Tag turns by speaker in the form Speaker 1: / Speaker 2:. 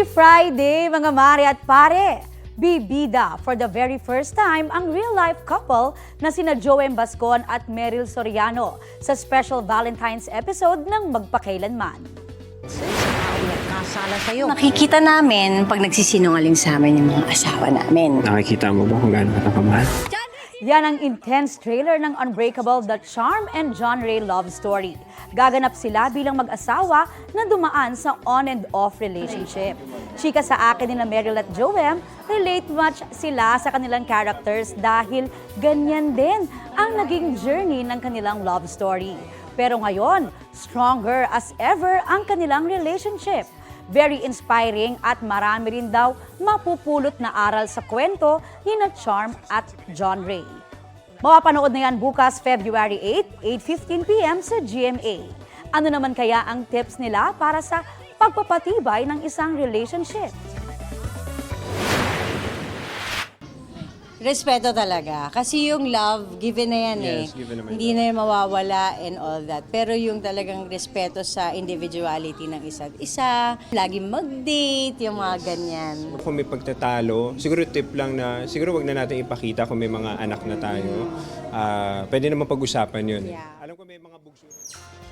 Speaker 1: Happy Friday mga mare at pare! Bibida for the very first time ang real-life couple na sina Joem Bascon at Meryl Soriano sa special Valentine's episode ng Magpakailanman.
Speaker 2: Kasala sa'yo. Nakikita namin pag nagsisinungaling sa amin yung mga asawa namin.
Speaker 3: Nakikita mo ba kung gaano ka kamahal?
Speaker 1: Yan ang intense trailer ng Unbreakable, The Charm and John Ray love story. Gaganap sila bilang mag-asawa na dumaan sa on and off relationship. Chika sa akin nila Meryl at Joem, relate much sila sa kanilang characters dahil ganyan din ang naging journey ng kanilang love story. Pero ngayon, stronger as ever ang kanilang relationship. Very inspiring at marami rin daw mapupulot na aral sa kwento ni na Charm at John Ray. Mapapanood na yan bukas February 8, 8:15 p.m. sa GMA. Ano naman kaya ang tips nila para sa pagpapatibay ng isang relationship?
Speaker 2: Respeto talaga. Kasi yung love, given na yan
Speaker 3: Yes, given naman.
Speaker 2: Hindi na yan mawawala and all that. Pero yung talagang respeto sa individuality ng isa't isa, lagi mag-date, yung mga ganyan.
Speaker 3: Kung may pagtatalo, siguro tip lang na, siguro wag na natin ipakita kung may mga anak na tayo. Pwede naman pag-usapan yun.
Speaker 2: Yeah.
Speaker 3: Alam ko may mga bugso.